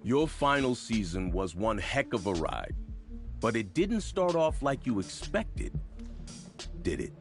Your final season was one heck of a ride, but it didn't start off like you expected, did it?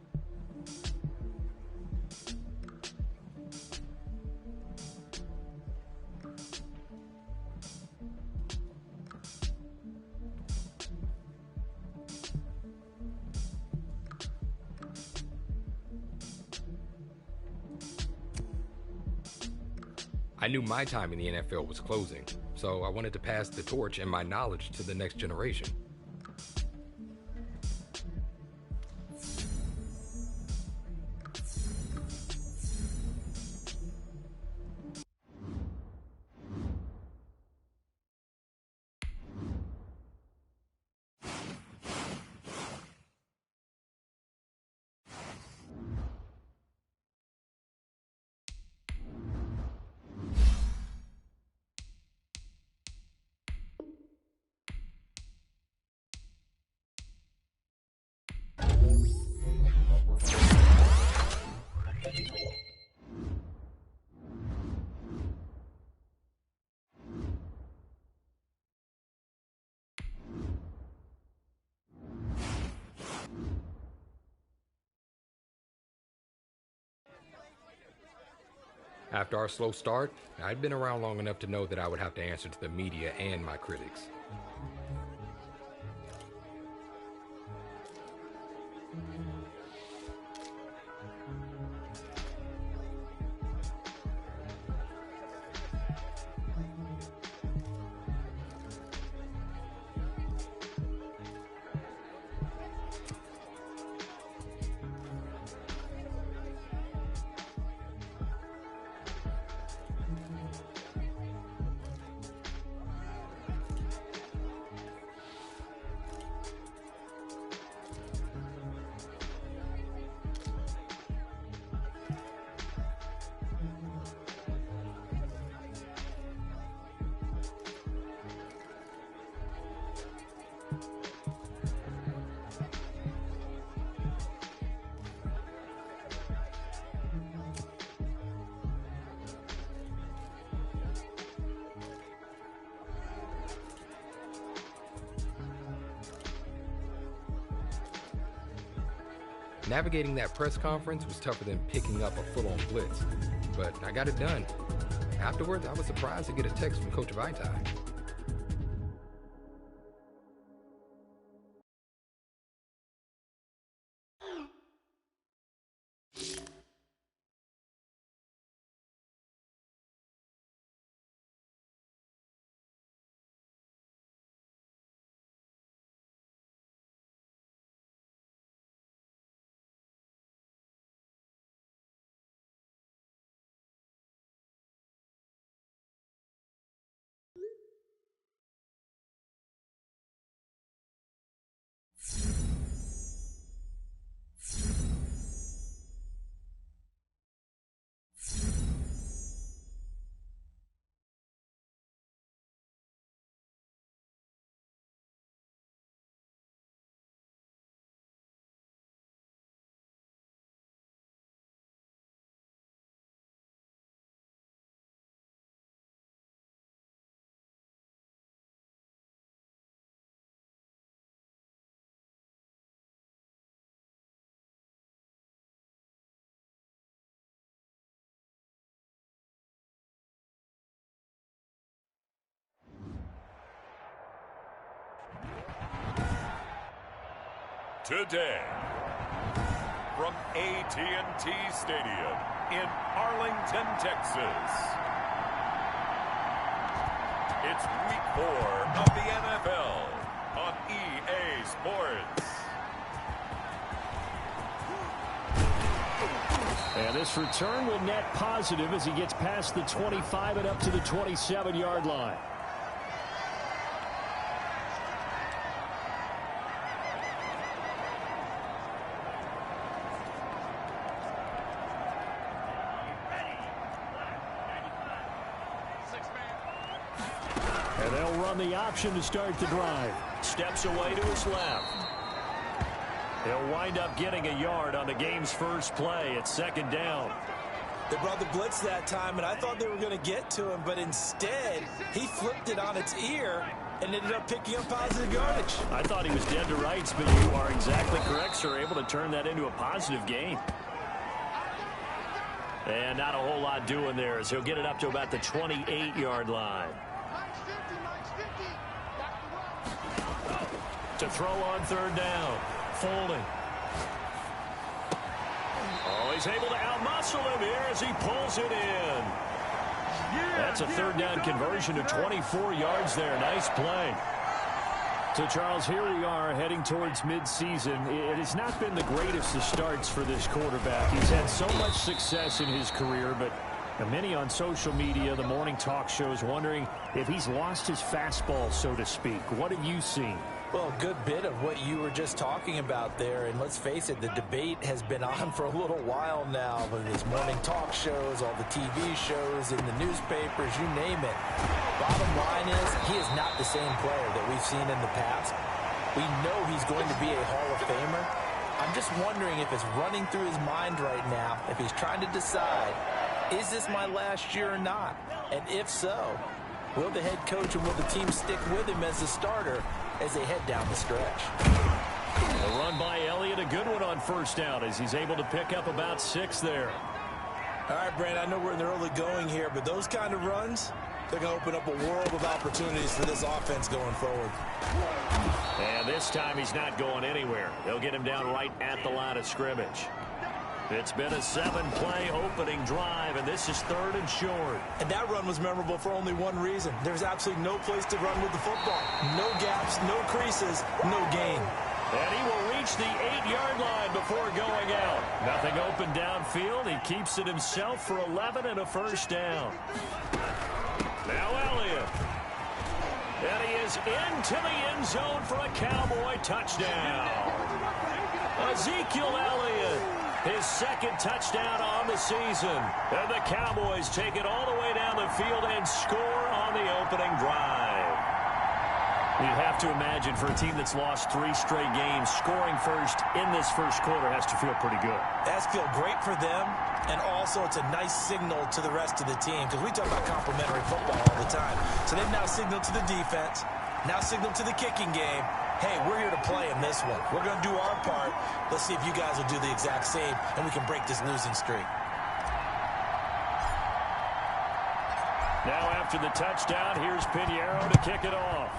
I knew my time in the NFL was closing, so I wanted to pass the torch and my knowledge to the next generation. After our slow start, I'd been around long enough to know that I would have to answer to the media and my critics. Navigating that press conference was tougher than picking up a full-on blitz, but I got it done. Afterwards, I was surprised to get a text from Coach Vaitai. Today, from AT&T Stadium in Arlington, Texas, it's Week 4 of the NFL on EA Sports. And this return will net positive as he gets past the 25 and up to the 27-yard line. And they'll run the option to start the drive. Steps away to his left. He'll wind up getting a yard on the game's first play at second down. They brought the blitz that time, and I thought they were going to get to him, but instead, he flipped it on its ear and ended up picking up positive yardage. I thought he was dead to rights, but you are exactly correct, sir. Able to turn that into a positive gain. And not a whole lot doing there as he'll get it up to about the 28-yard line. To throw on third down. Folding. Oh, he's able to outmuscle him here as he pulls it in. That's a third down conversion to 24 yards there. Nice play. So, Charles, here we are heading towards midseason. It has not been the greatest of starts for this quarterback. He's had so much success in his career, but many on social media, the morning talk shows, wondering if he's lost his fastball, so to speak. What have you seen? Well, a good bit of what you were just talking about there, and let's face it, the debate has been on for a little while now with his morning talk shows, all the TV shows, in the newspapers, you name it. Bottom line is, he is not the same player that we've seen in the past. We know he's going to be a Hall of Famer. I'm just wondering if it's running through his mind right now, if he's trying to decide, is this my last year or not? And if so, will the head coach and will the team stick with him as the starter as they head down the stretch? A run by Elliott, a good one on first down as he's able to pick up about 6 there. All right, Brand, I know we're in the early going here, but those kind of runs, they're going to open up a world of opportunities for this offense going forward. And this time he's not going anywhere. They'll get him down right at the line of scrimmage. It's been a 7-play opening drive, and this is 3rd and short. And that run was memorable for only one reason. There's absolutely no place to run with the football. No gaps, no creases, no gain. And he will reach the 8-yard line before going out. Nothing open downfield. He keeps it himself for 11 and a first down. Now Elliott. And he is into the end zone for a Cowboy touchdown. Ezekiel Elliott, his 2nd touchdown on the season. And the Cowboys take it all the way down the field and score on the opening drive. You'd have to imagine for a team that's lost 3 straight games, scoring first in this first quarter has to feel pretty good. That's feel great for them, and also it's a nice signal to the rest of the team because we talk about complimentary football all the time. So they've now signaled to the defense, now signaled to the kicking game, hey, we're here to play in this one. We're going to do our part. Let's see if you guys will do the exact same, and we can break this losing streak. Now after the touchdown, here's Pinheiro to kick it off.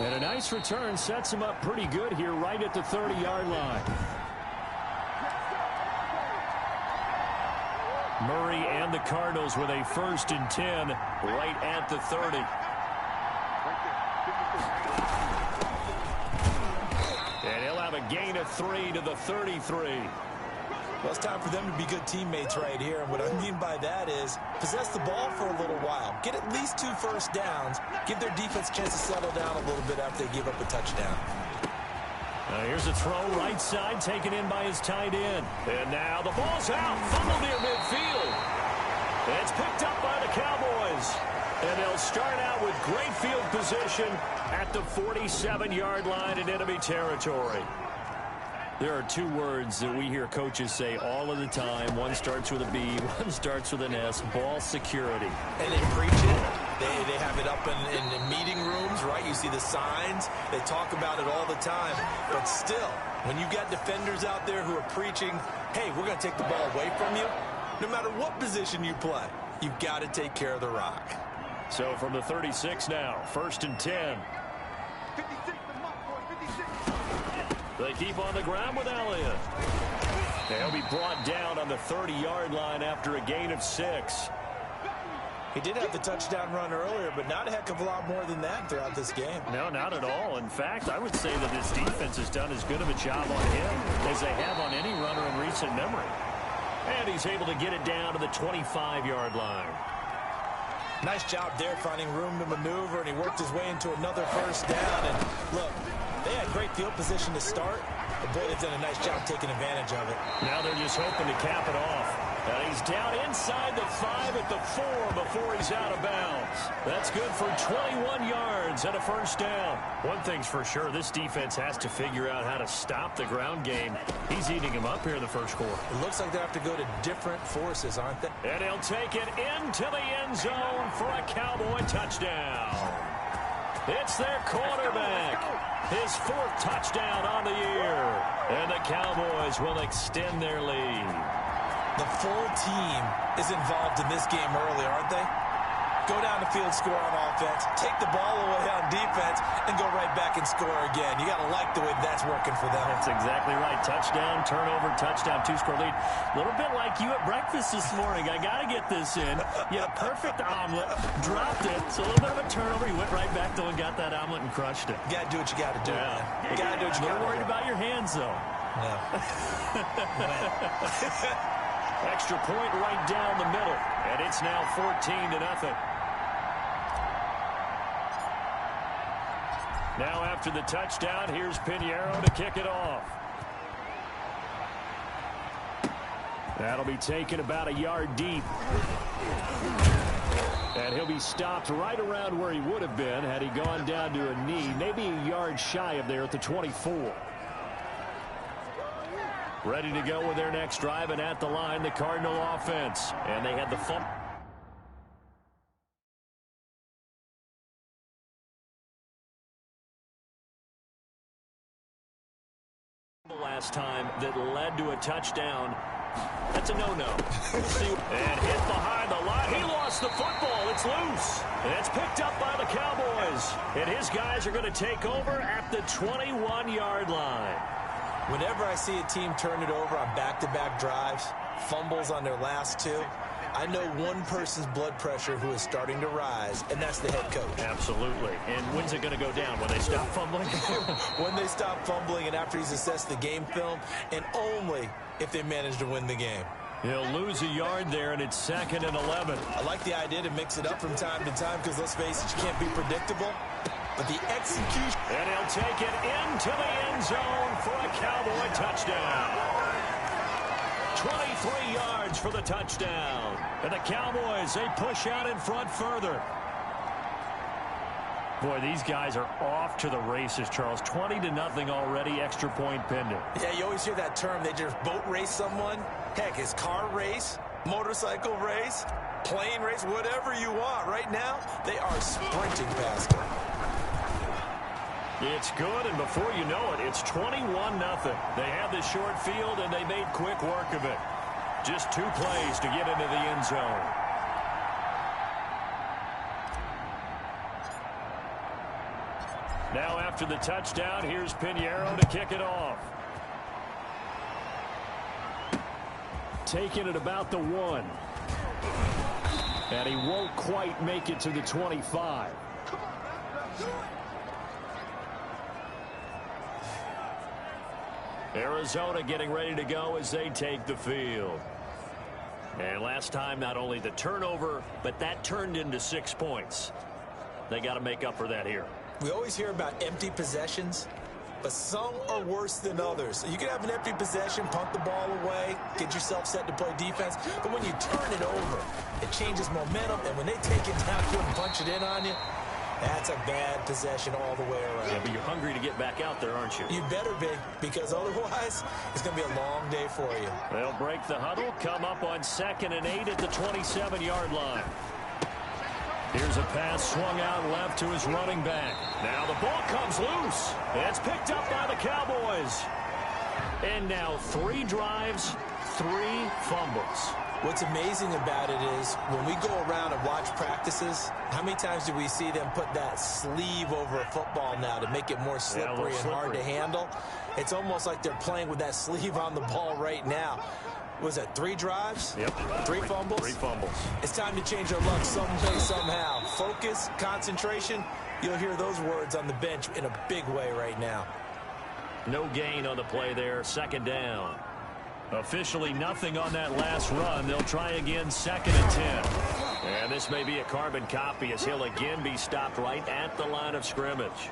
And a nice return sets him up pretty good here right at the 30-yard line. Murray and the Cardinals with a 1st and 10 right at the 30. And he'll have a gain of 3 to the 33. Well, it's time for them to be good teammates right here. And what I mean by that is possess the ball for a little while. Get at least 2 first downs. Give their defense a chance to settle down a little bit after they give up a touchdown. Here's a throw right side taken in by his tight end. And now the ball's out. Fumble near midfield. And it's picked up by the Cowboys. And they'll start out with great field position at the 47-yard line in enemy territory. There are 2 words that we hear coaches say all of the time. One starts with a B, one starts with an S, ball security. And they preach it. They have it up in meeting rooms, right? You see the signs. They talk about it all the time. But still, when you got defenders out there who are preaching, hey, we're going to take the ball away from you, no matter what position you play, you've got to take care of the rock. So from the 36 now, 1st and 10. They keep on the ground with Elliott. They'll be brought down on the 30-yard line after a gain of 6. He did have the touchdown run earlier, but not a heck of a lot more than that throughout this game. No, not at all. In fact, I would say that this defense has done as good of a job on him as they have on any runner in recent memory. And he's able to get it down to the 25-yard line. Nice job there finding room to maneuver, and he worked his way into another first down. And look, they had great field position to start, but boy, they've done a nice job taking advantage of it. Now they're just hoping to cap it off. And he's down inside the 5 at the 4 before he's out of bounds. That's good for 21 yards and a first down. One thing's for sure, this defense has to figure out how to stop the ground game. He's eating him up here in the first quarter. It looks like they have to go to different forces, aren't they? And he'll take it into the end zone for a Cowboy touchdown. It's their quarterback. His 4th touchdown on the year. And the Cowboys will extend their lead. The full team is involved in this game early, aren't they? Go down the field, score on offense, take the ball away on defense, and go right back and score again. You got to like the way that's working for them. That's exactly right. Touchdown, turnover, touchdown, 2-score lead. A little bit like you at breakfast this morning. I got to get this in. You had a perfect omelet, dropped it. It's a little bit of a turnover. You went right back, though, and got that omelet and crushed it. You got to do what you got to do, man. You got to do what you got to do. A little worried about your hands, though. No. Extra point right down the middle, and it's now 14-0. Now after the touchdown, here's Pinheiro to kick it off. That'll be taken about a yard deep. And he'll be stopped right around where he would have been had he gone down to a knee, maybe a yard shy of there at the 24. Ready to go with their next drive, and at the line, the Cardinal offense. And they had the fumble last time that led to a touchdown. That's a no-no. And hit behind the line. He lost the football. It's loose. And it's picked up by the Cowboys. And his guys are going to take over at the 21-yard line. Whenever I see a team turn it over on back-to-back drives, fumbles on their last 2, I know one person's blood pressure who is starting to rise, and that's the head coach. Absolutely. And when's it going to go down? When they stop fumbling? When they stop fumbling and after he's assessed the game film, and only if they manage to win the game. He'll lose a yard there, and it's 2nd and 11. I like the idea to mix it up from time to time because, let's face it, you can't be predictable. But the execution... And he'll take it into the end zone for a Cowboy touchdown. 23 yards for the touchdown. And the Cowboys, they push out in front further. Boy, these guys are off to the races, Charles. 20-0 already, extra point pending. Yeah, you always hear that term. They just boat race someone. Heck, it's car race, motorcycle race, plane race, whatever you want. Right now, they are sprinting past them. It's good, and before you know it, it's 21-0. They have the short field, and they made quick work of it. Just 2 plays to get into the end zone. Now after the touchdown, here's Pinheiro to kick it off. Taking it about the 1. And he won't quite make it to the 25. Arizona getting ready to go as they take the field. And last time, not only the turnover, but that turned into 6 points. They got to make up for that here. We always hear about empty possessions, but some are worse than others. So you can have an empty possession, punt the ball away, get yourself set to play defense, but when you turn it over, it changes momentum, and when they take it downfield and punch it in on you, that's a bad possession all the way around. Yeah, but you're hungry to get back out there, aren't you? You better be, because otherwise, it's going to be a long day for you. They'll break the huddle, come up on 2nd and 8 at the 27-yard line. Here's a pass swung out left to his running back. Now the ball comes loose. It's picked up by the Cowboys. And now 3 drives, 3 fumbles. What's amazing about it is when we go around and watch practices, how many times do we see them put that sleeve over a football now to make it more slippery and hard to handle? It's almost like they're playing with that sleeve on the ball right now. Was that 3 drives? Yep. 3 fumbles? 3 fumbles. It's time to change our luck someday, somehow. Focus, concentration. You'll hear those words on the bench in a big way right now. No gain on the play there. 2nd down. Officially nothing on that last run. They'll try again 2nd and 10. And this may be a carbon copy as he'll again be stopped right at the line of scrimmage.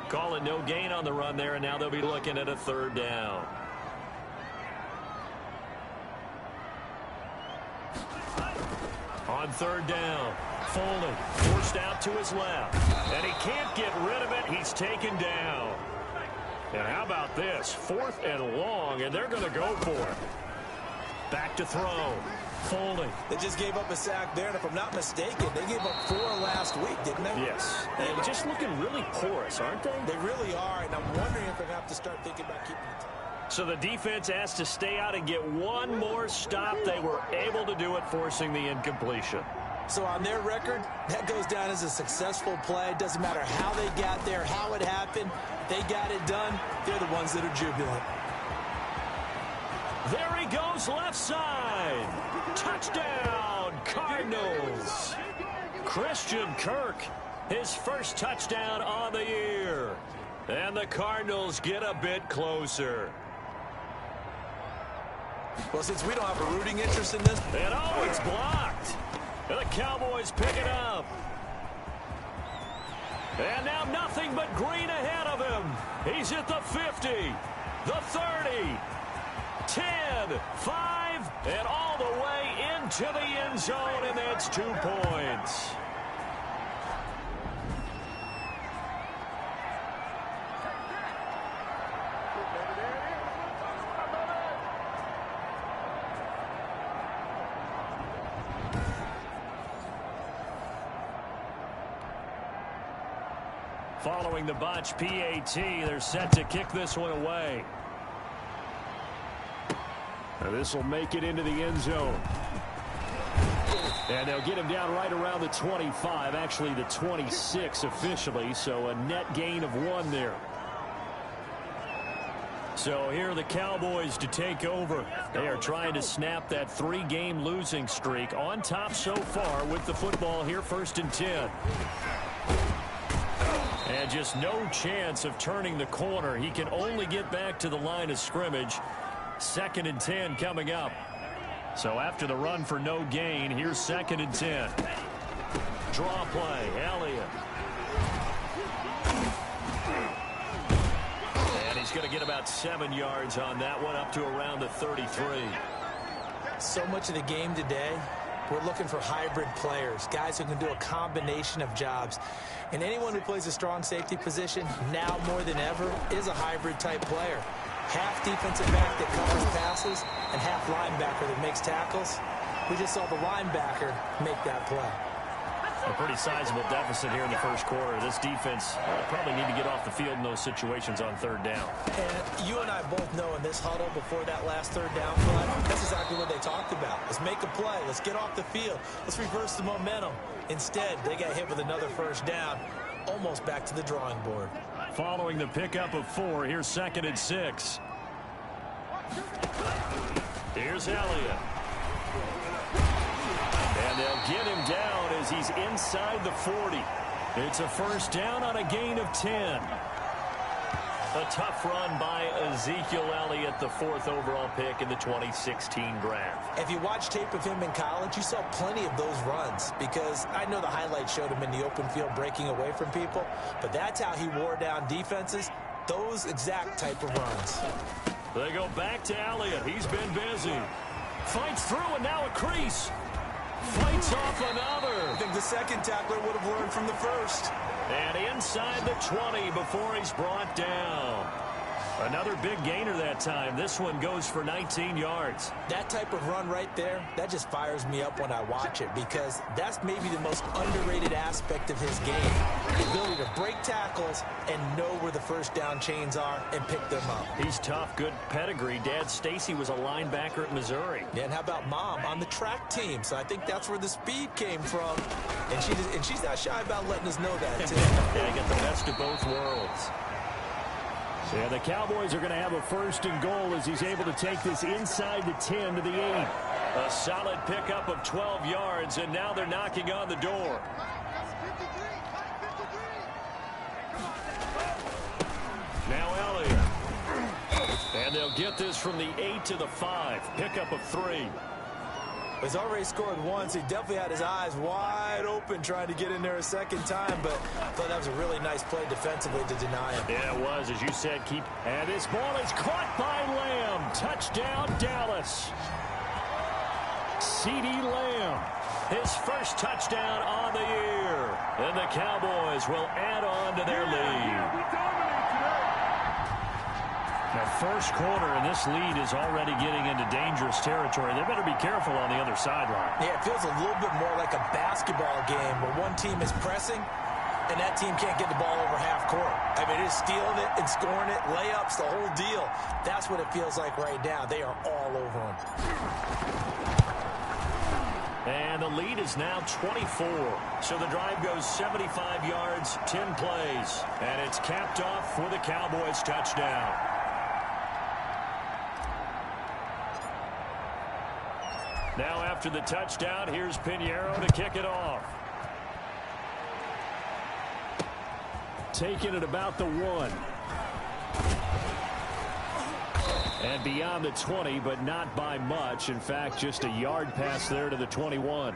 Call it no gain on the run there, and now they'll be looking at a 3rd down. On third down, Foley forced out to his left, and he can't get rid of it. He's taken down. And how about this? 4th and long, and they're going to go for it. Back to throw. Foley. They just gave up a sack there, and if I'm not mistaken, they gave up 4 last week, didn't they? Yes. And just looking really porous, aren't they? They really are, and I'm wondering if they're going to have to start thinking about keeping it. So the defense has to stay out and get one more stop. They were able to do it, forcing the incompletion. So on their record, that goes down as a successful play. It doesn't matter how they got there, how it happened. They got it done. They're the ones that are jubilant. There he goes, left side. Touchdown, Cardinals. Christian Kirk, his first touchdown on the year. And the Cardinals get a bit closer. Well, since we don't have a rooting interest in this. And oh, it's blocked. And the Cowboys pick it up. And now nothing but green ahead of him. He's at the 50, the 30, 10, 5, and all the way into the end zone, and that's 2 points. Following the botch PAT, they're set to kick this one away. Now this will make it into the end zone. And they'll get him down right around the 25, actually the 26 officially, so a net gain of 1 there. So here are the Cowboys to take over. They are trying to snap that 3-game losing streak, on top so far with the football here, 1st and 10. And just no chance of turning the corner. He can only get back to the line of scrimmage. 2nd and 10 coming up. So after the run for no gain, here's 2nd and 10. Draw play, Elliott. And he's going to get about 7 yards on that one, up to around the 33. So much of the game today, we're looking for hybrid players, guys who can do a combination of jobs. And anyone who plays a strong safety position, now more than ever, is a hybrid type player. Half defensive back that covers passes and half linebacker that makes tackles. We just saw the linebacker make that play. A pretty sizable deficit here in the first quarter. This defense probably need to get off the field in those situations on 3rd down. And you and I both know in this huddle before that last 3rd down play, that's exactly what they talked about. Let's make a play. Let's get off the field. Let's reverse the momentum. Instead, they got hit with another 1st down, almost back to the drawing board. Following the pickup of 4, here's 2nd and 6. Here's Elliott. And they'll get him down as he's inside the 40. It's a 1st down on a gain of 10. A tough run by Ezekiel Elliott, the 4th overall pick in the 2016 draft. If you watch tape of him in college, you saw plenty of those runs, because I know the highlights showed him in the open field breaking away from people, but that's how he wore down defenses, those exact type of runs. They go back to Elliott. He's been busy. Fights through, and now a crease. Fights off another. I think the second tackler would have learned from the first. And inside the 20 before he's brought down. Another big gainer that time. This one goes for 19 yards. That type of run right there, that just fires me up when I watch it, because that's maybe the most underrated aspect of his game. The ability to break tackles and know where the 1st down chains are and pick them up. He's tough, good pedigree. Dad Stacy was a linebacker at Missouri. Yeah, and how about Mom on the track team? So I think that's where the speed came from. And she's not shy about letting us know that, too. Yeah, get the best of both worlds. Yeah, the Cowboys are going to have a 1st and goal as he's able to take this inside the 10 to the 8. A solid pickup of 12 yards, and now they're knocking on the door. Now Elliott. And they'll get this from the 8 to the 5. Pickup of 3. He's already scored once. He definitely had his eyes wide open trying to get in there a 2nd time, but I thought that was a really nice play defensively to deny him. Yeah, it was, as you said. And this ball is caught by Lamb. Touchdown, Dallas. CeeDee Lamb. his first touchdown on the year. And the Cowboys will add on to their lead. The first quarter, and this lead is already getting into dangerous territory. They better be careful on the other sideline. Yeah, it feels a little bit more like a basketball game where one team is pressing and that team can't get the ball over half court. I mean, it's stealing it and scoring it, layups, the whole deal. That's what it feels like right now. They are all over them. And the lead is now 24. So the drive goes 75 yards, 10 plays. And it's capped off for the Cowboys touchdown. Now after the touchdown, here's Pinheiro to kick it off. Taking it about the 1. And beyond the 20, but not by much. In fact, just a yard pass there to the 21.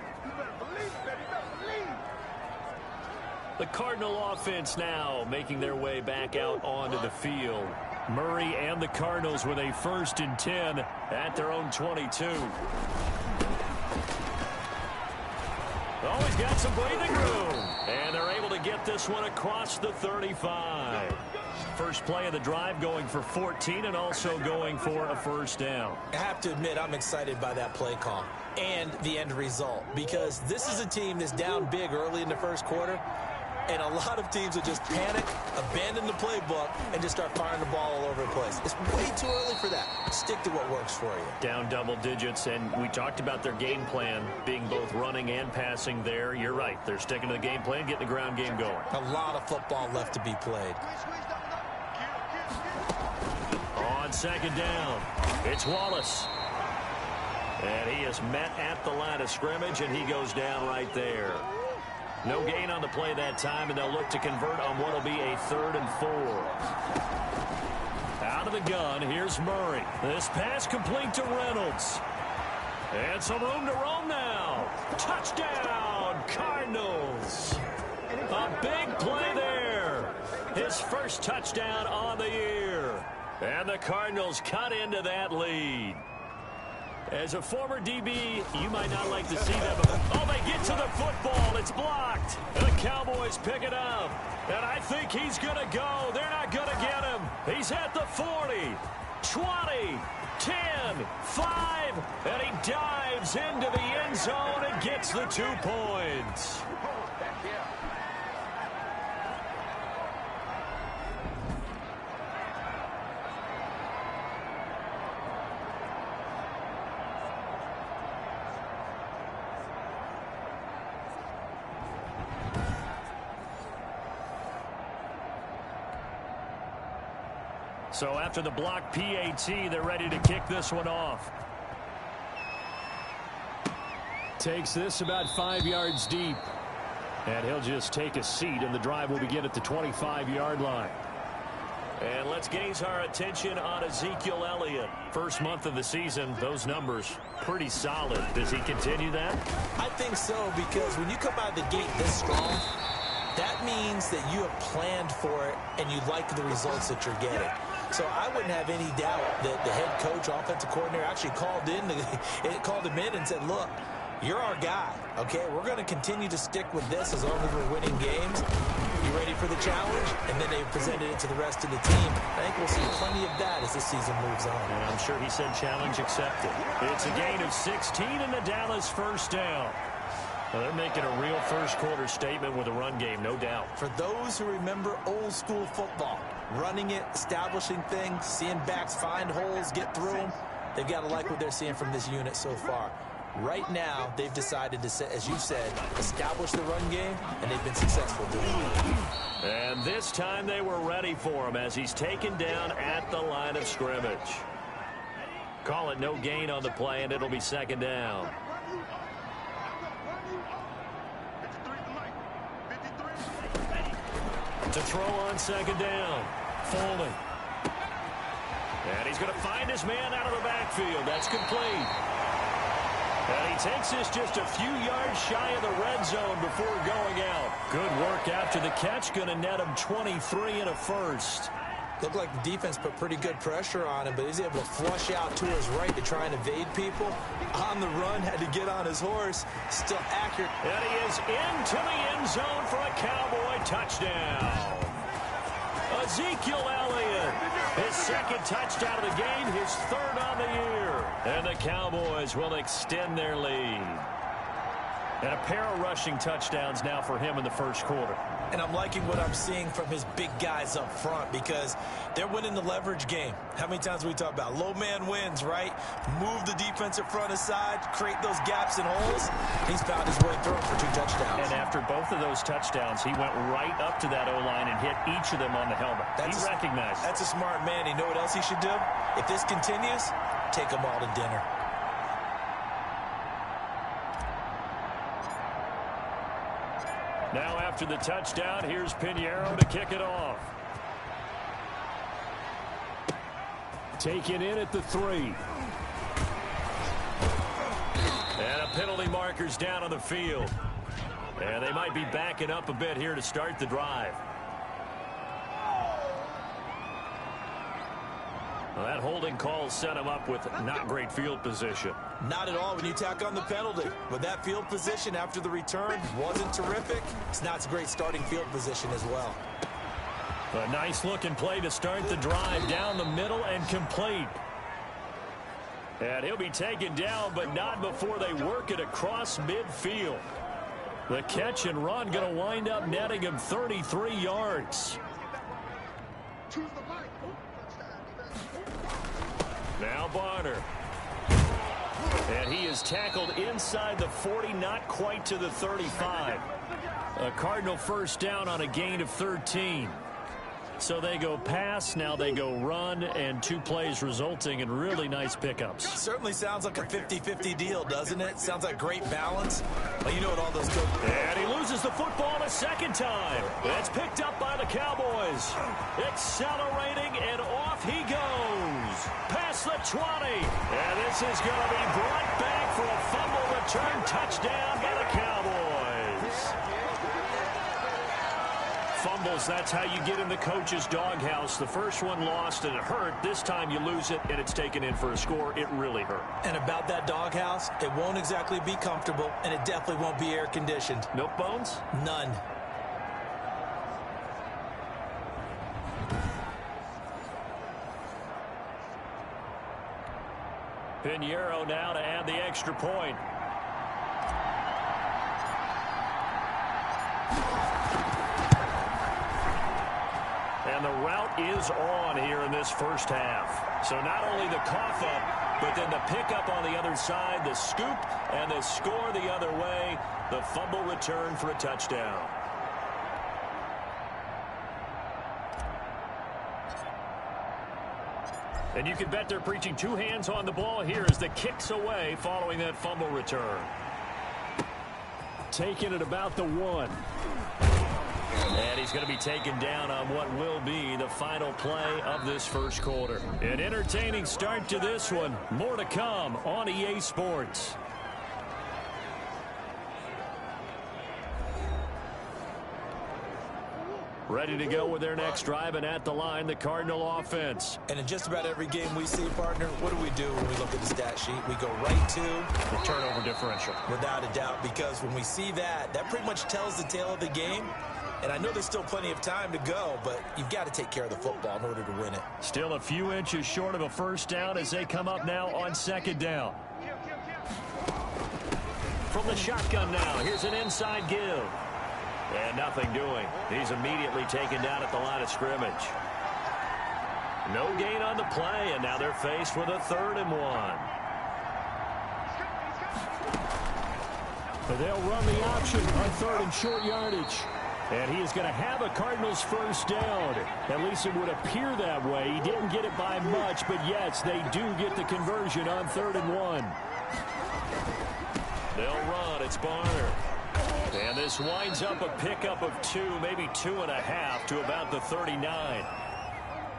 The Cardinal offense now making their way back out onto the field. Murray and the Cardinals with a 1st and 10 at their own 22. Always got some breathing room. And they're able to get this one across the 35. First play of the drive going for 14 and also going for a 1st down. I have to admit, I'm excited by that play call and the end result because this is a team that's down big early in the first quarter. And a lot of teams will just panic, abandon the playbook, and just start firing the ball all over the place. It's way too early for that. Stick to what works for you. Down double digits, and we talked about their game plan being both running and passing there. You're right. They're sticking to the game plan, getting the ground game going. A lot of football left to be played. On 2nd down, it's Wallace. And he is met at the line of scrimmage, and he goes down right there. No gain on the play that time, and they'll look to convert on what will be a 3rd and 4. Out of the gun, here's Murray. This pass complete to Reynolds. And some room to roam now. Touchdown, Cardinals. A big play there. His first touchdown on the year. And the Cardinals cut into that lead. As a former DB, you might not like to see them. Oh, they get to the football. It's blocked. The Cowboys pick it up. And I think he's going to go. They're not going to get him. He's at the 40, 20, 10, 5, and he dives into the end zone and gets the 2 points. So after the block PAT, they're ready to kick this one off. Takes this about 5 yards deep. And he'll just take a seat, and the drive will begin at the 25-yard line. And let's gaze our attention on Ezekiel Elliott. First month of the season, those numbers pretty solid. Does he continue that? I think so, because when you come out of the gate this strong, that means that you have planned for it and you like the results that you're getting. So I wouldn't have any doubt that the head coach, offensive coordinator, actually called him in and said, look, you're our guy, okay? We're going to continue to stick with this as long as we're winning games. You ready for the challenge? And then they presented it to the rest of the team. I think we'll see plenty of that as the season moves on. And I'm sure he said challenge accepted. It's a gain of 16 and the Dallas 1st down. Well, they're making a real first quarter statement with a run game, no doubt. For those who remember old school football, running it, establishing things, seeing backs find holes, get through them, they've got to like what they're seeing from this unit so far. Right now, they've decided to, as you said, establish the run game, and they've been successful doing it. And this time they were ready for him as he's taken down at the line of scrimmage. Call it no gain on the play, and it'll be 2nd down. To throw on 2nd down. Foley. And he's going to find his man out of the backfield. That's complete. And he takes this just a few yards shy of the red zone before going out. Good work after the catch. Going to net him 23 and a 1st. Looked like the defense put pretty good pressure on him, but he's able to flush out to his right to try and evade people. On the run, had to get on his horse. Still accurate. And he is into the end zone for a Cowboy touchdown. Ezekiel Elliott, his second touchdown of the game, his third on the year. And the Cowboys will extend their lead. And a pair of rushing touchdowns now for him in the first quarter. And I'm liking what I'm seeing from his big guys up front because they're winning the leverage game. How many times we talk about low man wins, right? Move the defensive front aside, create those gaps and holes. He's found his way through for 2 touchdowns. And after both of those touchdowns, he went right up to that O-line and hit each of them on the helmet. He recognized it. That's a smart man. You know what else he should do? If this continues, take them all to dinner. Now after the touchdown, here's Pinheiro to kick it off. Taken in at the 3. And a penalty marker's down on the field. And they might be backing up a bit here to start the drive. Well, that holding call set him up with not great field position. Not at all when you tack on the penalty. But that field position after the return wasn't terrific. It's not a great starting field position as well. A nice looking play to start the drive down the middle and complete. And he'll be taken down, but not before they work it across midfield. The catch and run going to wind up netting him 33 yards. Now Barner. And he is tackled inside the 40, not quite to the 35. A Cardinal first down on a gain of 13. So they go pass, now they go run, and 2 plays resulting in really nice pickups. Certainly sounds like a 50-50 deal, doesn't it? Sounds like great balance. Well, you know what all those coaches... And he loses the football a second time. It's picked up by the Cowboys. Accelerating, and off he goes. Past the 20. And this is going to be brought back for a fumble return touchdown by the Cowboys. Fumbles, that's how you get in the coach's doghouse. The first one lost and it hurt. This time you lose it and it's taken in for a score. It really hurt. And about that doghouse, it won't exactly be comfortable, and it definitely won't be air-conditioned. Milk bones? None. Pinheiro now to add the extra point. And the route is on here in this first half. So not only the cough up, but then the pickup on the other side, the scoop, and the score the other way. The fumble return for a touchdown. And you can bet they're preaching 2 hands on the ball here as the kick's away following that fumble return. Taken at about the 1. And he's going to be taken down on what will be the final play of this first quarter. An entertaining start to this one. More to come on EA Sports. Ready to go with their next drive, and at the line, the Cardinal offense. And in just about every game we see, partner, what do we do when we look at the stat sheet? We go right to the turnover differential. Without a doubt, because when we see that, that pretty much tells the tale of the game. And I know there's still plenty of time to go, but you've got to take care of the football in order to win it. Still a few inches short of a first down as they come up now on second down. From the shotgun now, here's an inside give. And nothing doing. He's immediately taken down at the line of scrimmage. No gain on the play, and now they're faced with a 3rd and 1. They'll run the option on 3rd and short yardage. And he is going to have a Cardinals first down. At least it would appear that way. He didn't get it by much, but yes, they do get the conversion on 3rd and 1. They'll run. It's Barner. And this winds up a pickup of 2, maybe 2.5 to about the 39.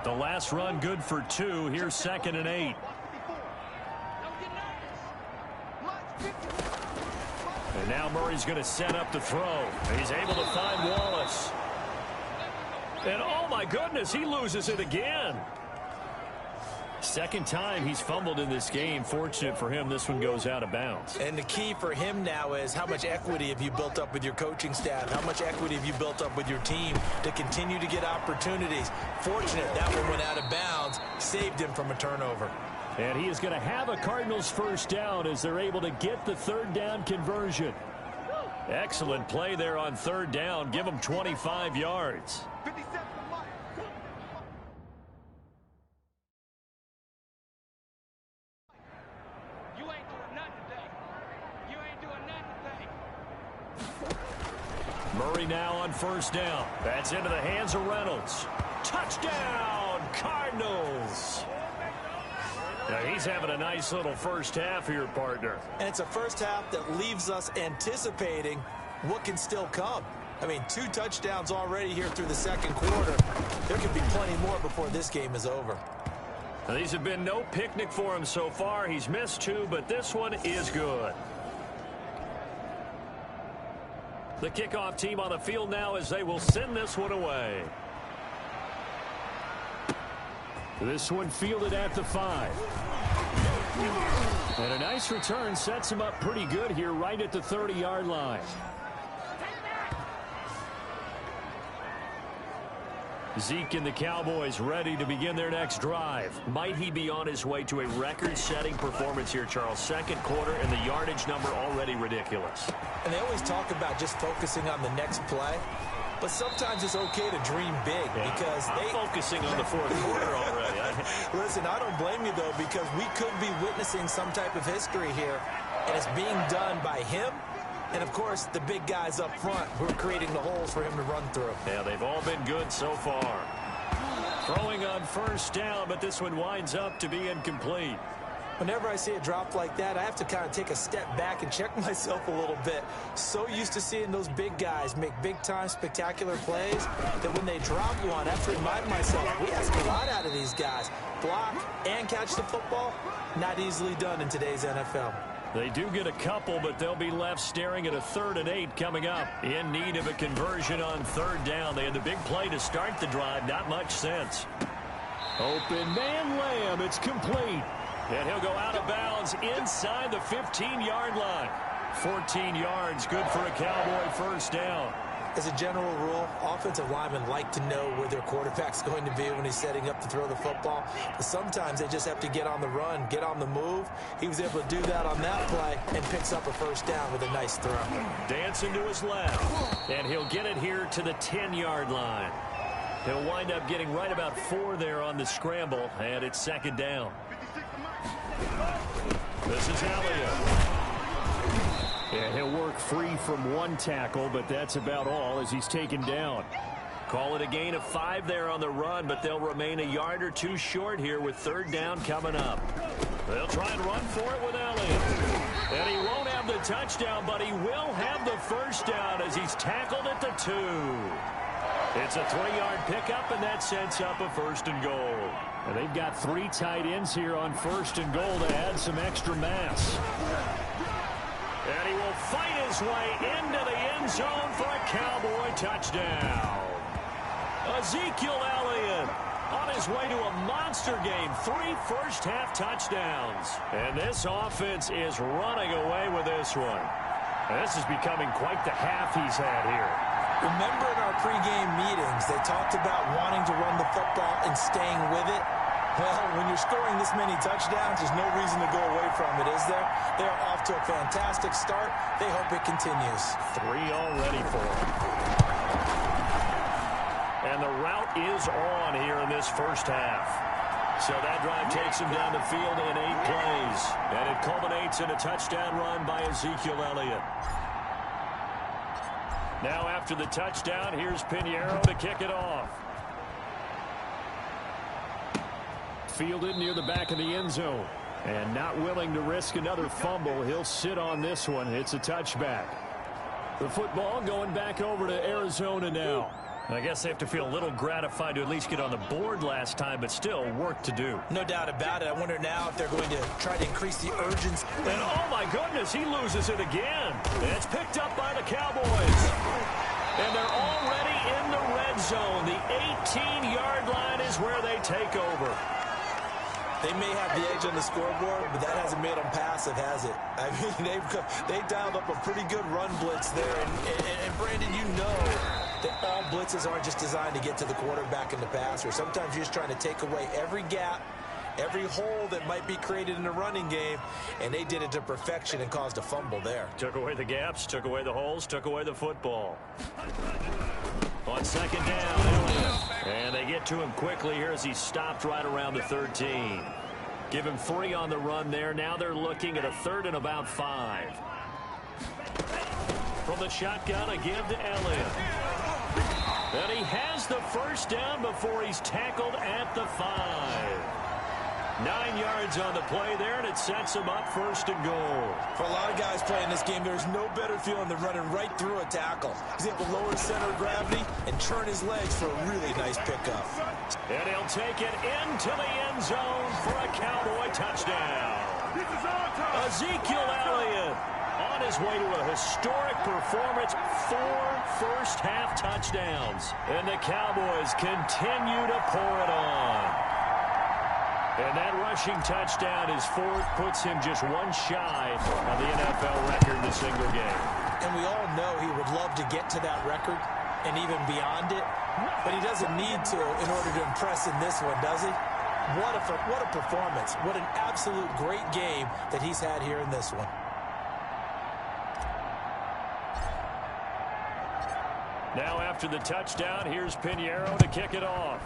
The last run good for 2. Here's 2nd and 8. And now Murray's going to set up the throw. He's able to find Wallace. And oh my goodness, he loses it again. Second time he's fumbled in this game. Fortunate for him, this one goes out of bounds. And the key for him now is how much equity have you built up with your coaching staff? How much equity have you built up with your team to continue to get opportunities? Fortunate that one went out of bounds, saved him from a turnover. And he is going to have a Cardinals first down as they're able to get the third down conversion. Excellent play there on third down. Give him 25 yards. Murray now on first down. That's into the hands of Reynolds. Touchdown, Cardinals. Now he's having a nice little first half here, partner. And it's a first half that leaves us anticipating what can still come. I mean, 2 touchdowns already here through the second quarter. There could be plenty more before this game is over. Now, these have been no picnic for him so far. He's missed 2, but this one is good. The kickoff team on the field now as they will send this one away. This one fielded at the 5. And a nice return sets him up pretty good here right at the 30-yard line. Zeke and the Cowboys ready to begin their next drive. Might he be on his way to a record-setting performance here, Charles? Second quarter and the yardage number already ridiculous. And they always talk about just focusing on the next play. But sometimes it's okay to dream big because I'm focusing on the fourth quarter already. Listen, I don't blame you, though, because we could be witnessing some type of history here, and it's being done by him and, of course, the big guys up front who are creating the holes for him to run through. Yeah, they've all been good so far. Throwing on first down, but this one winds up to be incomplete. Whenever I see a drop like that, I have to kind of take a step back and check myself a little bit. So used to seeing those big guys make big-time spectacular plays that when they drop one, I have to remind myself, we ask a lot out of these guys. Block and catch the football, not easily done in today's NFL. They do get a couple, but they'll be left staring at a 3rd and 8 coming up. In need of a conversion on third down. They had the big play to start the drive. Not much sense. Open man Lamb. It's complete. And he'll go out of bounds inside the 15-yard line. 14 yards, good for a Cowboy first down. As a general rule, offensive linemen like to know where their quarterback's going to be when he's setting up to throw the football. But sometimes they just have to get on the run, get on the move. He was able to do that on that play and picks up a first down with a nice throw. Dancing to his left. And he'll get it here to the 10-yard line. He'll wind up getting right about 4 there on the scramble, and it's second down. This is Elliott. And he'll work free from 1 tackle, but that's about all as he's taken down. Call it a gain of 5 there on the run, but they'll remain a yard or 2 short here with third down coming up. They'll try and run for it with Elliott. And he won't have the touchdown, but he will have the first down as he's tackled at the 2. It's a 3-yard pickup, and that sets up a 1st and goal. And they've got 3 tight ends here on 1st and goal to add some extra mass. And he will fight his way into the end zone for a Cowboy touchdown. Ezekiel Elliott on his way to a monster game. 3 first-half touchdowns. And this offense is running away with this one. And this is becoming quite the half he's had here. Remember in our pregame meetings, they talked about wanting to run the football and staying with it. Well, when you're scoring this many touchdowns, there's no reason to go away from it, is there? They're off to a fantastic start. They hope it continues. 3 already for them. And the route is on here in this first half. So that drive takes him down the field in 8 plays. And it culminates in a touchdown run by Ezekiel Elliott. Now after the touchdown, here's Pinheiro to kick it off. Fielded near the back of the end zone. And not willing to risk another fumble. He'll sit on this one. It's a touchback. The football going back over to Arizona now. I guess they have to feel a little gratified to at least get on the board last time, but still work to do. No doubt about it. I wonder now if they're going to try to increase the urgency. And oh my goodness, he loses it again. And it's picked up by the Cowboys. And they're already in the red zone. The 18-yard line is where they take over. They may have the edge on the scoreboard, but that hasn't made them passive, has it? I mean, they dialed up a pretty good run blitz there. And Brandon, you know that all blitzes aren't just designed to get to the quarterback in the passer. Sometimes you're just trying to take away every gap, every hole that might be created in the running game, and they did it to perfection and caused a fumble there. Took away the gaps, took away the holes, took away the football. On second down, Elliott. And they get to him quickly here as he stopped right around the 13. Give him 3 on the run there. Now they're looking at a 3rd and about 5. From the shotgun, a give to Elliott. And he has the first down before he's tackled at the 5. 9 yards on the play there, and it sets him up 1st and goal. For a lot of guys playing this game, there's no better feeling than running right through a tackle. He's able to lower his center of gravity and turn his legs for a really nice pickup. And he'll take it into the end zone for a Cowboy touchdown. Ezekiel Elliott on his way to a historic performance, 4 first-half touchdowns. And the Cowboys continue to pour it on. And that rushing touchdown is 4th, puts him just 1 shy of the NFL record in a single game. And we all know he would love to get to that record and even beyond it, but he doesn't need to in order to impress in this one, does he? What a performance. What an absolute great game that he's had here in this one. Now after the touchdown, here's Pinheiro to kick it off.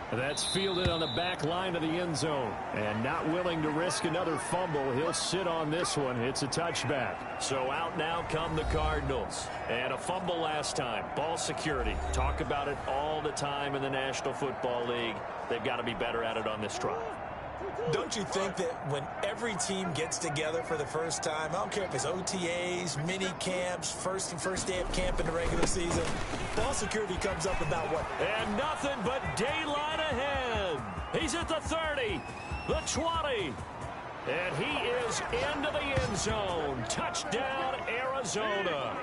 That's fielded on the back line of the end zone. And not willing to risk another fumble, he'll sit on this one. It's a touchback. So out now come the Cardinals. And a fumble last time. Ball security. Talk about it all the time in the National Football League. They've got to be better at it on this drive. Don't you think that when every team gets together for the first time, I don't care if it's OTAs, mini camps, first day of camp in the regular season, ball security comes up about what? And nothing but daylight ahead. He's at the 30, the 20, and he is into the end zone. Touchdown, Arizona.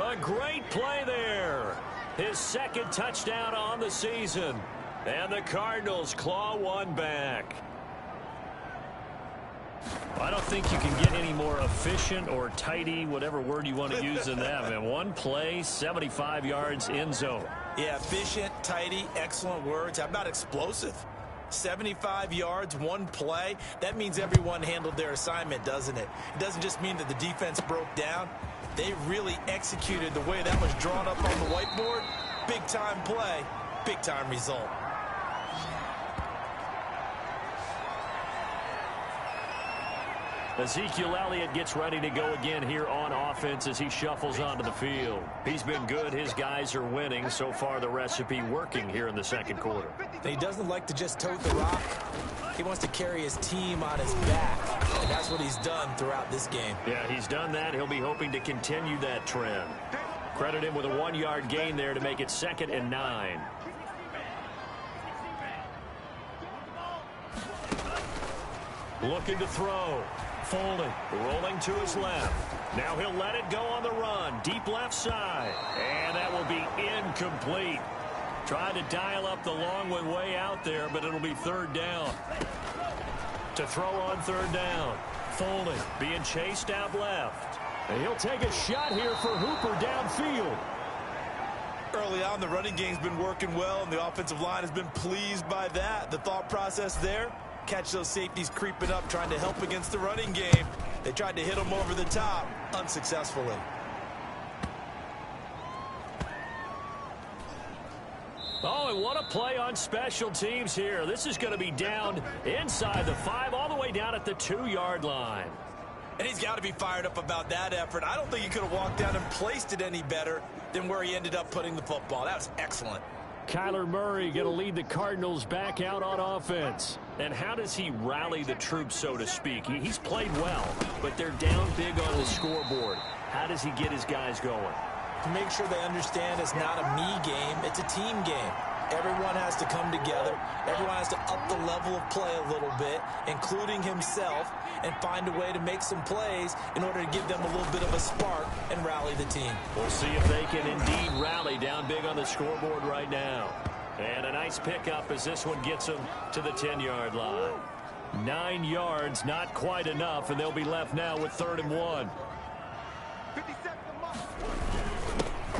A great play there. His 2nd touchdown on the season. And the Cardinals claw 1 back. I don't think you can get any more efficient or tidy, whatever word you want to use in that. And 1 play, 75 yards, end zone. Yeah, efficient, tidy, excellent words. How about explosive? 75 yards, 1 play. That means everyone handled their assignment, doesn't it? It doesn't just mean that the defense broke down. They really executed the way that was drawn up on the whiteboard. Big-time play, big-time result. Ezekiel Elliott gets ready to go again here on offense as he shuffles onto the field. He's been good. His guys are winning. So far, the recipe working here in the 2nd quarter. He doesn't like to just tote the rock. He wants to carry his team on his back, and that's what he's done throughout this game. Yeah, he's done that. He'll be hoping to continue that trend. Credit him with a 1-yard gain there to make it 2nd and 9. Looking to throw. Foley rolling to his left. Now he'll let it go on the run. Deep left side. And that will be incomplete. Trying to dial up the long way out there, but it'll be 3rd down. To throw on 3rd down. Foley being chased out left. And he'll take a shot here for Hooper downfield. Early on, the running game's been working well, and the offensive line has been pleased by that. The thought process there, catch those safeties creeping up, trying to help against the running game. They tried to hit them over the top, unsuccessfully. Oh, and what a play on special teams here. This is going to be down inside the 5, all the way down at the 2-yard line. And he's got to be fired up about that effort. I don't think he could have walked down and placed it any better than where he ended up putting the football. That was excellent. Kyler Murray going to lead the Cardinals back out on offense. And how does he rally the troops, so to speak? He's played well, but they're down big on the scoreboard. How does he get his guys going? To make sure they understand it's not a me game, it's a team game. Everyone has to come together. Everyone has to up the level of play a little bit, including himself, and find a way to make some plays in order to give them a little bit of a spark and rally the team. We'll see if they can indeed rally down big on the scoreboard right now. And a nice pickup as this one gets them to the 10-yard line. 9 yards, not quite enough, and they'll be left now with 3rd and 1.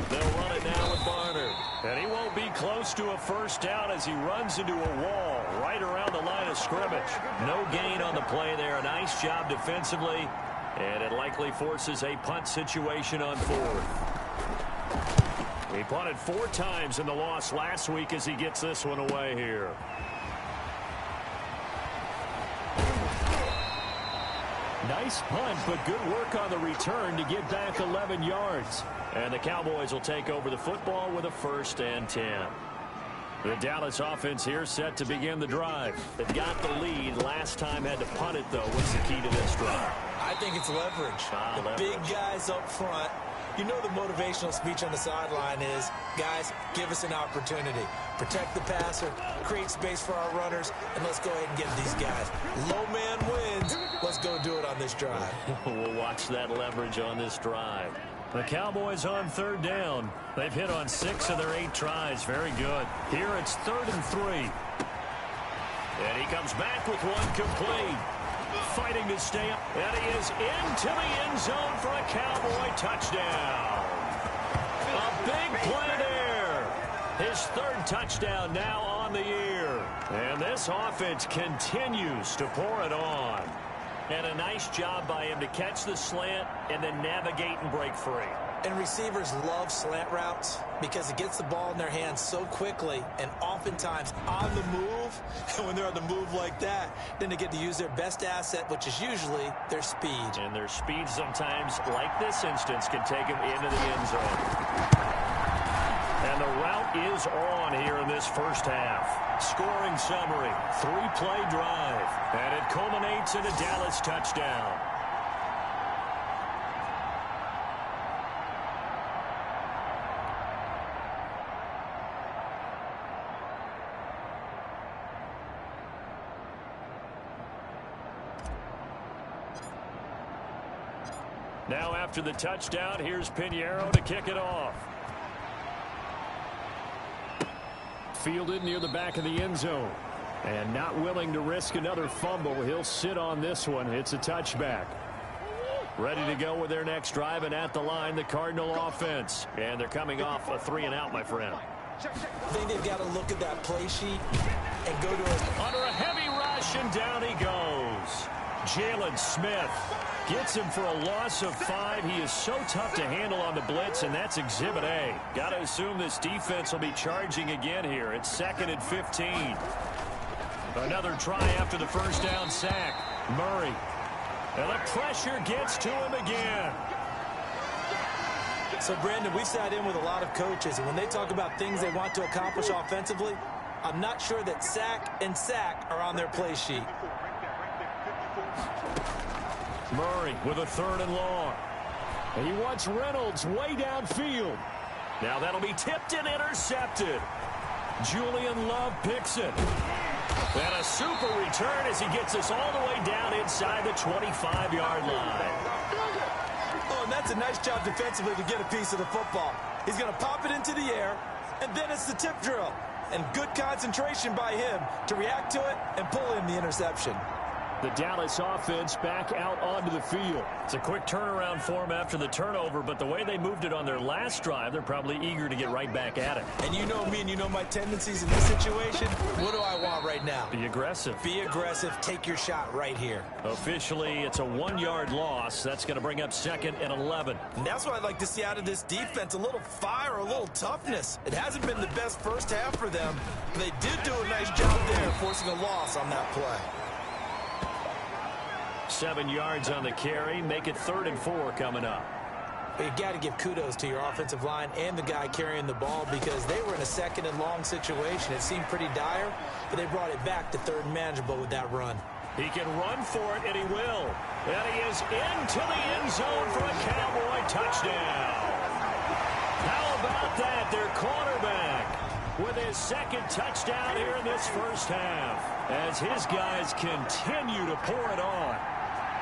They'll run it now with Barner. And he won't be close to a first down as he runs into a wall right around the line of scrimmage. No gain on the play there. A nice job defensively. And it likely forces a punt situation on 4th. He punted 4 times in the loss last week as he gets this one away here. Nice punt, but good work on the return to get back 11 yards. And the Cowboys will take over the football with a 1st and 10. The Dallas offense here set to begin the drive. They've got the lead. Last time had to punt it, though. What's the key to this drive? I think it's leverage. Leverage. Big guys up front. You know the motivational speech on the sideline is, guys, give us an opportunity. Protect the passer, create space for our runners, and let's go ahead and get these guys. Low man wins. Let's go do it on this drive. We'll watch that leverage on this drive. The Cowboys on 3rd down. They've hit on 6 of their 8 tries. Very good. Here it's 3rd and 3. And he comes back with one complete. Fighting to stay up. And he is into the end zone for a Cowboy touchdown. A big play there. His 3rd touchdown now on the year. And this offense continues to pour it on. And a nice job by him to catch the slant and then navigate and break free. And receivers love slant routes because it gets the ball in their hands so quickly and oftentimes on the move. And when they're on the move like that, then they get to use their best asset, which is usually their speed. And their speed sometimes, like this instance, can take them into the end zone. And the route is on here in this first half. Scoring summary, 3-play drive. And it culminates in a Dallas touchdown. Now after the touchdown, here's Pinheiro to kick it off. Fielded near the back of the end zone. And not willing to risk another fumble. He'll sit on this one. It's a touchback. Ready to go with their next drive, and at the line, the Cardinal offense. And they're coming off a 3-and-out, my friend. I think they've got to look at that play sheet and go to it. Under a heavy rush, and down he goes. Jalen Smith gets him for a loss of 5. He is so tough to handle on the blitz, and that's Exhibit A. Got to assume this defense will be charging again here. It's 2nd and 15. Another try after the first down sack. Murray. And the pressure gets to him again. So, Brandon, we sat in with a lot of coaches, and when they talk about things they want to accomplish offensively, I'm not sure that sack and sack are on their play sheet. Murray with a 3rd and long. And he wants Reynolds way downfield. Now that'll be tipped and intercepted. Julian Love picks it. And a super return as he gets us all the way down inside the 25-yard line. Oh, and that's a nice job defensively to get a piece of the football. He's going to pop it into the air, and then it's the tip drill. And good concentration by him to react to it and pull in the interception. The Dallas offense back out onto the field. It's a quick turnaround for them after the turnover, but the way they moved it on their last drive, they're probably eager to get right back at it. And you know me and you know my tendencies in this situation. What do I want right now? Be aggressive. Be aggressive. Take your shot right here. Officially, it's a 1-yard loss. That's going to bring up 2nd and 11. And that's what I'd like to see out of this defense. A little fire, a little toughness. It hasn't been the best first half for them. But they did do a nice job there, forcing a loss on that play. 7 yards on the carry. Make it 3rd and 4 coming up. You got to give kudos to your offensive line and the guy carrying the ball because they were in a 2nd and long situation. It seemed pretty dire, but they brought it back to 3rd and manageable with that run. He can run for it, and he will. And he is into the end zone for a Cowboy touchdown. How about that? Their quarterback with his second touchdown here in this first half, as his guys continue to pour it on.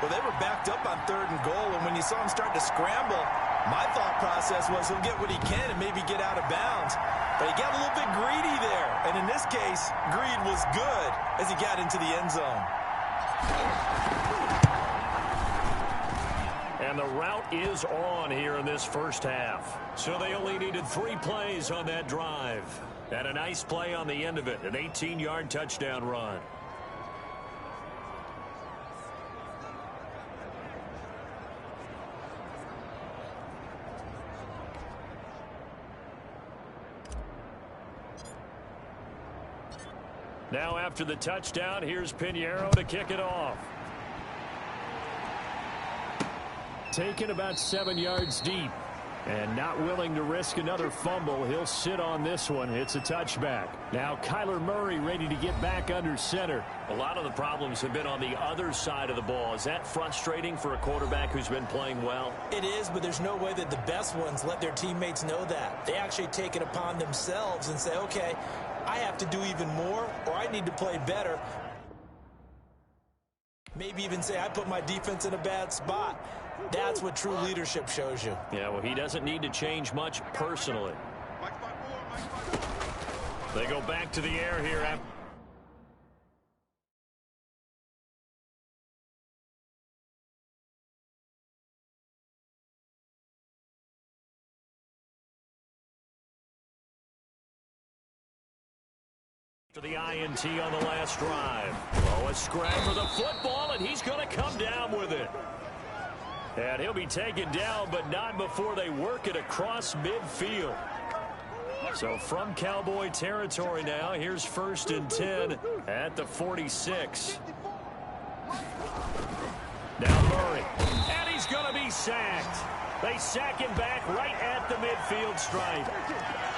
Well, they were backed up on 3rd and goal, and when you saw him start to scramble, my thought process was he'll get what he can and maybe get out of bounds. But he got a little bit greedy there, and in this case, greed was good as he got into the end zone. And the route is on here in this first half. So they only needed 3 plays on that drive. And a nice play on the end of it, an 18-yard touchdown run. Now after the touchdown, here's Pinheiro to kick it off. Taken about 7 yards deep. And not willing to risk another fumble. He'll sit on this one. It's a touchback. Now Kyler Murray ready to get back under center. A lot of the problems have been on the other side of the ball. Is that frustrating for a quarterback who's been playing well? It is, but there's no way that the best ones let their teammates know that. They actually take it upon themselves and say, okay, I have to do even more, or I need to play better. Maybe even say, I put my defense in a bad spot. That's what true leadership shows you. Yeah, well, he doesn't need to change much personally. They go back to the air here after the INT on the last drive. Oh, a scrap for the football, and he's going to come down with it. And he'll be taken down, but not before they work it across midfield. So from Cowboy territory now, here's 1st and 10 at the 46. Now Murray, and he's going to be sacked. They sack him back right at the midfield stripe.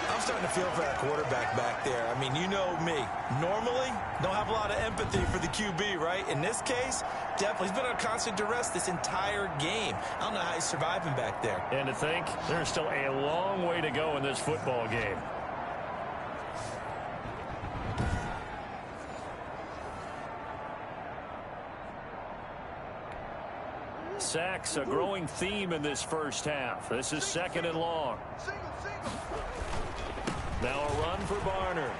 I'm starting to feel for that quarterback back there. I mean, you know me. Normally, don't have a lot of empathy for the QB, right? In this case, definitely. He's been under constant duress this entire game. I don't know how he's surviving back there. And to think, there's still a long way to go in this football game. Sacks, a growing theme in this first half. This is 2nd and long. Now a run for Barner.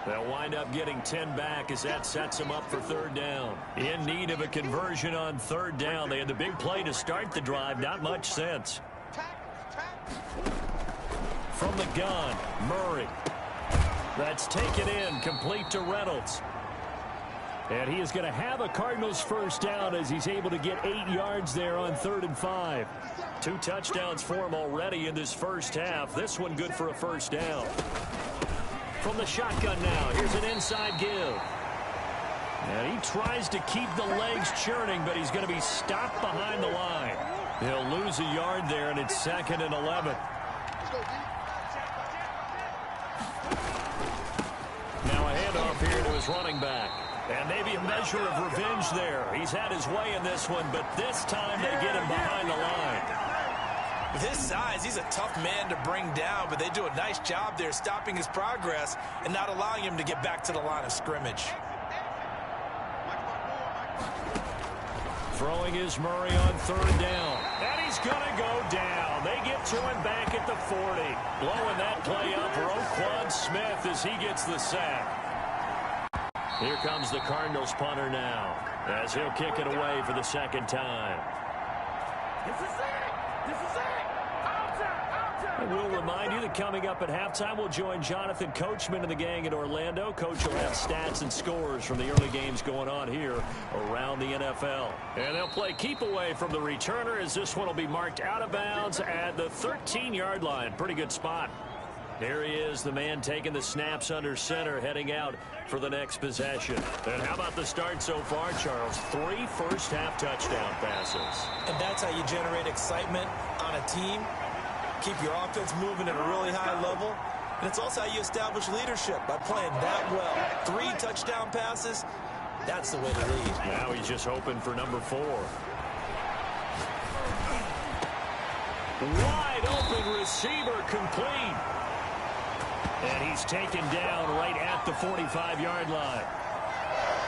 They'll wind up getting 10 back as that sets them up for 3rd down. In need of a conversion on 3rd down. They had the big play to start the drive. Not much sense. From the gun, Murray. That's taken in, complete to Reynolds. And he is going to have a Cardinals first down as he's able to get 8 yards there on 3rd and 5. 2 touchdowns for him already in this first half. This one good for a first down. From the shotgun now, here's an inside give. And he tries to keep the legs churning, but he's going to be stopped behind the line. He'll lose a yard there, and it's 2nd and 11. Now a handoff here to his running back. And maybe a measure of revenge there. He's had his way in this one, but this time they get him behind the line. With his size, he's a tough man to bring down, but they do a nice job there stopping his progress and not allowing him to get back to the line of scrimmage. Throwing is Murray on 3rd down. And he's going to go down. They get to him back at the 40. Blowing that play up for Roquan Smith as he gets the sack. Here comes the Cardinals punter now, as he'll kick it away for the 2nd time. This is it! And we'll remind you that coming up at halftime, we'll join Jonathan Coachman and the gang in Orlando. Coach will have stats and scores from the early games going on here around the NFL. And they'll play keep away from the returner as this one will be marked out of bounds at the 13-yard line. Pretty good spot. Here he is, the man taking the snaps under center, heading out for the next possession. And how about the start so far, Charles? 3 first-half touchdown passes. And that's how you generate excitement on a team, keep your offense moving at a really high level, and it's also how you establish leadership by playing that well. 3 touchdown passes, that's the way to lead. Now he's just hoping for number 4. Wide Open receiver complete. And he's taken down right at the 45-yard line.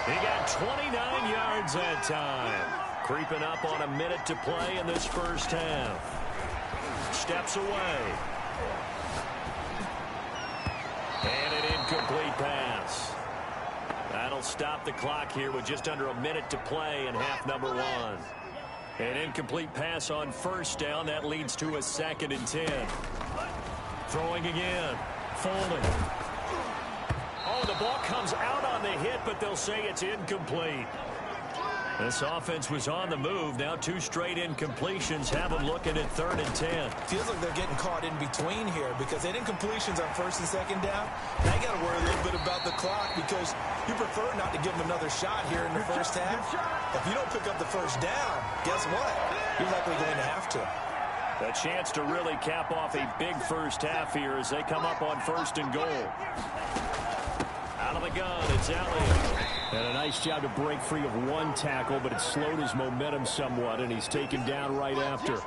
He got 29 yards that time. Creeping up on a minute to play in this first half. Steps away. And an incomplete pass. That'll stop the clock here with just under a minute to play in half number one. An incomplete pass on first down. That leads to a 2nd and 10. Throwing again. Folding. Oh, the ball comes out on the hit, but they'll say it's incomplete. This offense was on the move. Now 2 straight incompletions have them looking at 3rd and 10. Feels like they're getting caught in between here because they had incompletions on 1st and 2nd down. Now you got to worry a little bit about the clock because you prefer not to give them another shot here in the first half. If you don't pick up the first down, guess what? You're likely going to have to. A chance to really cap off a big first half here as they come up on 1st and goal. Out of the gun, it's Elliott. And a nice job to break free of one tackle, but it slowed his momentum somewhat, and he's taken down right after.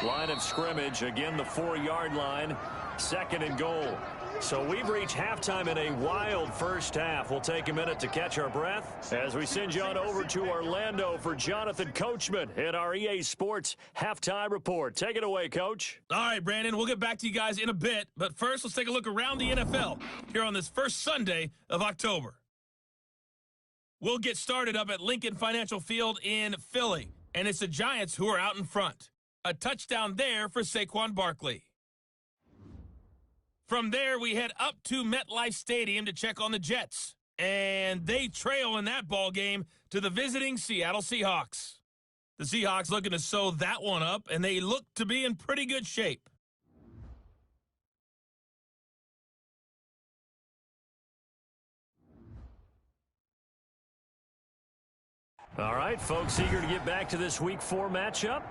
Line of scrimmage, again the 4-yard line, 2nd and goal. So we've reached halftime in a wild first half. We'll take a minute to catch our breath as we send you on over to Orlando for Jonathan Coachman in our EA Sports Halftime Report. Take it away, Coach. All right, Brandon, we'll get back to you guys in a bit, but first let's take a look around the NFL here on this first Sunday of October. We'll get started up at Lincoln Financial Field in Philly, and it's the Giants who are out in front. A touchdown there for Saquon Barkley. From there, we head up to MetLife Stadium to check on the Jets, and they trail in that ball game to the visiting Seattle Seahawks. The Seahawks looking to sew that one up, and they look to be in pretty good shape. All right, folks, eager to get back to this Week 4 matchup.